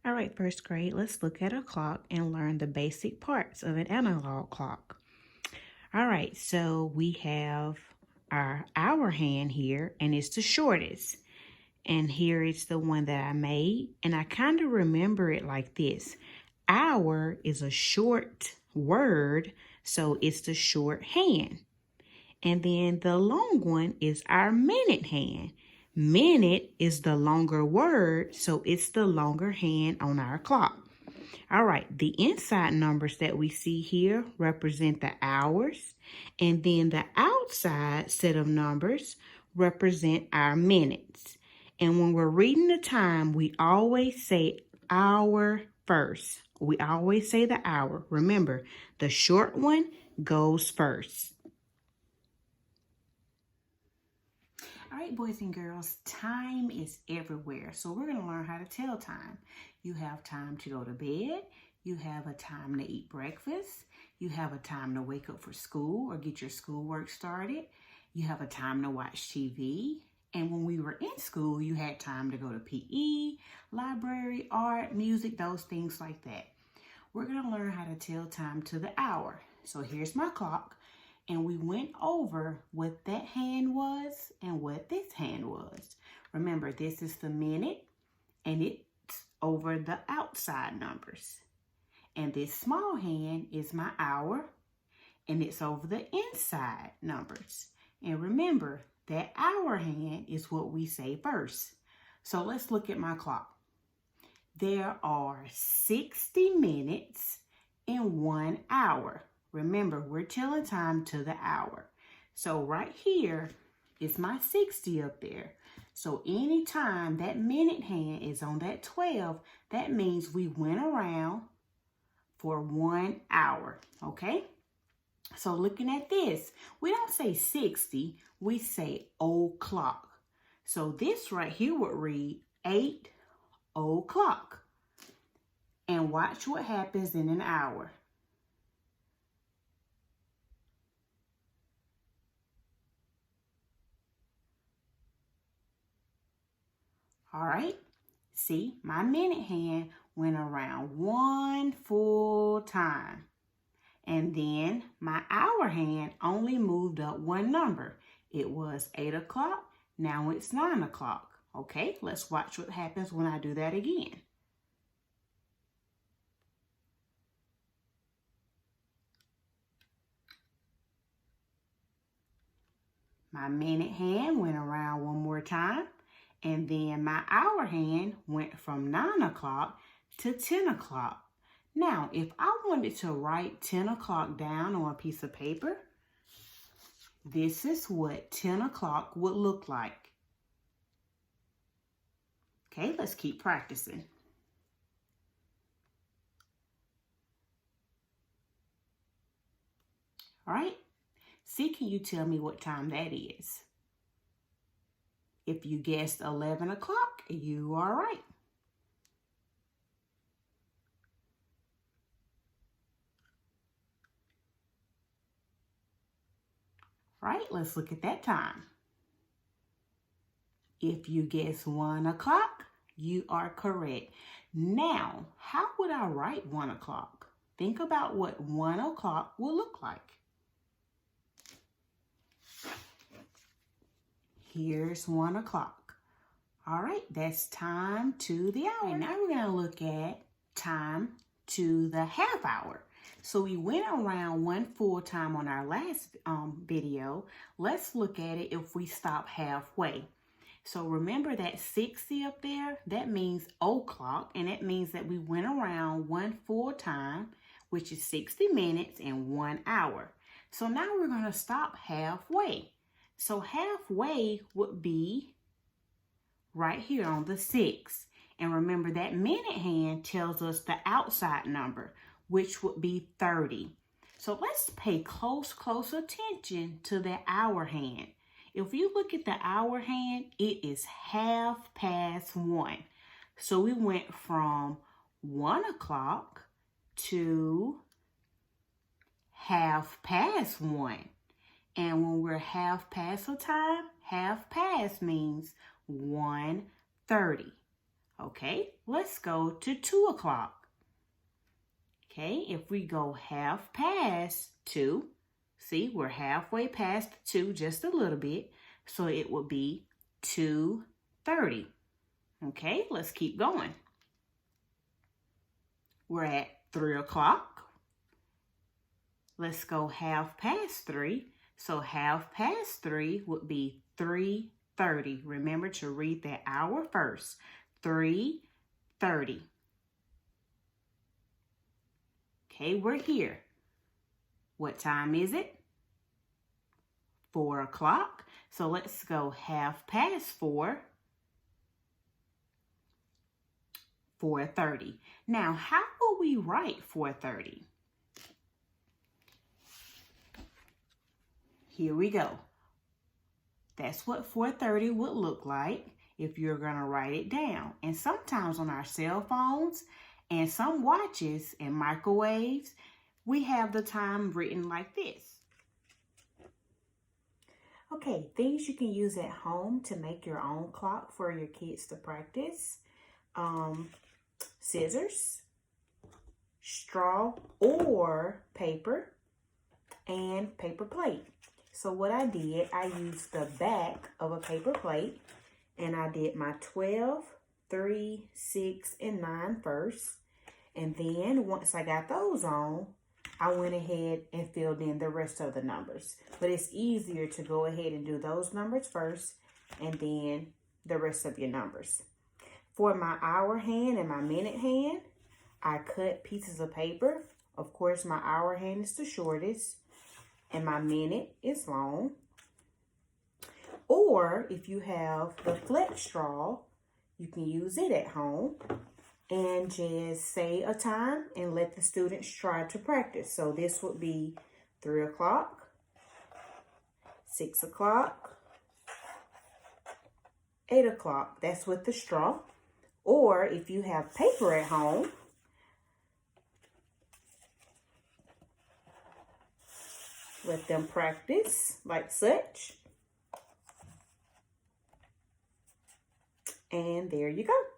All right, first grade, let's look at a clock and learn the basic parts of an analog clock. All right, so we have our hour hand here, and it's the shortest. And here is the one that I made, and I kind of remember it like this. Hour is a short word, so it's the short hand. And then the long one is our minute hand. Minute is the longer word, so it's the longer hand on our clock. All right, the inside numbers that we see here represent the hours, and then the outside set of numbers represent our minutes. And when we're reading the time, we always say hour first. We always say the hour. Remember, the short one goes first. All right, boys and girls, time is everywhere. So we're going to learn how to tell time. You have time to go to bed. You have a time to eat breakfast. You have a time to wake up for school or get your schoolwork started. You have a time to watch TV. And when we were in school, you had time to go to PE, library, art, music, those things like that. We're going to learn how to tell time to the hour. So here's my clock. And we went over what that hand was and what this hand was. Remember, this is the minute, and it's over the outside numbers. And this small hand is my hour, and it's over the inside numbers. And remember, that hour hand is what we say first. So let's look at my clock. There are 60 minutes in 1 hour. Remember, we're telling time to the hour. So right here is my 60 up there. So anytime that minute hand is on that 12, that means we went around for 1 hour, okay? So looking at this, we don't say 60, we say o'clock. So this right here would read 8 o'clock. And watch what happens in an hour. All right, see, my minute hand went around 1 full time. And then my hour hand only moved up 1 number. It was 8 o'clock, now it's 9 o'clock. Okay, let's watch what happens when I do that again. My minute hand went around 1 more time. And then my hour hand went from 9 o'clock to 10 o'clock. Now, if I wanted to write 10 o'clock down on a piece of paper, this is what 10 o'clock would look like. Okay, let's keep practicing. All right, see, can you tell me what time that is? If you guessed 11 o'clock, you are right. Right, let's look at that time. If you guess 1 o'clock, you are correct. Now, how would I write 1 o'clock? Think about what 1 o'clock will look like. Here's 1 o'clock. All right, that's time to the hour. Now we're going to look at time to the half hour. So we went around 1 full time on our last video. Let's look at it if we stop halfway. So remember that 60 up there, that means o'clock, and it means that we went around 1 full time, which is 60 minutes and 1 hour. So now we're going to stop halfway. So halfway would be right here on the 6. And remember that minute hand tells us the outside number, which would be 30. So let's pay close attention to the hour hand. If you look at the hour hand, it is 1:30. So we went from 1 o'clock to 1:30. And when we're 1/2 past a time, 1/2 past means 1:30. Okay, let's go to 2 o'clock. Okay, if we go half past 2, see, we're halfway past 2, just a little bit. So it would be 2:30. Okay, let's keep going. We're at 3 o'clock. Let's go half past 3. So half past 3 would be 3:30. Remember to read that hour first. 3:30. Okay, we're here. What time is it? 4 o'clock. So let's go half past 4. 4:30. Now, how will we write 4:30? Here we go. That's what 4:30 would look like if you're going to write it down. And sometimes on our cell phones and some watches and microwaves, we have the time written like this. Okay, things you can use at home to make your own clock for your kids to practice. Scissors, straw or paper, and paper plate. So what I did, I used the back of a paper plate and I did my 12, 3, 6, and 9 first. And then once I got those on, I went ahead and filled in the rest of the numbers. But it's easier to go ahead and do those numbers first and then the rest of your numbers. For my hour hand and my minute hand, I cut pieces of paper. Of course, my hour hand is the shortest and my minute is long. Or if you have the flex straw, you can use it at home and just say a time and let the students try to practice. So this would be 3 o'clock, 6 o'clock, 8 o'clock. That's with the straw. Or if you have paper at home, let them practice like such. And there you go.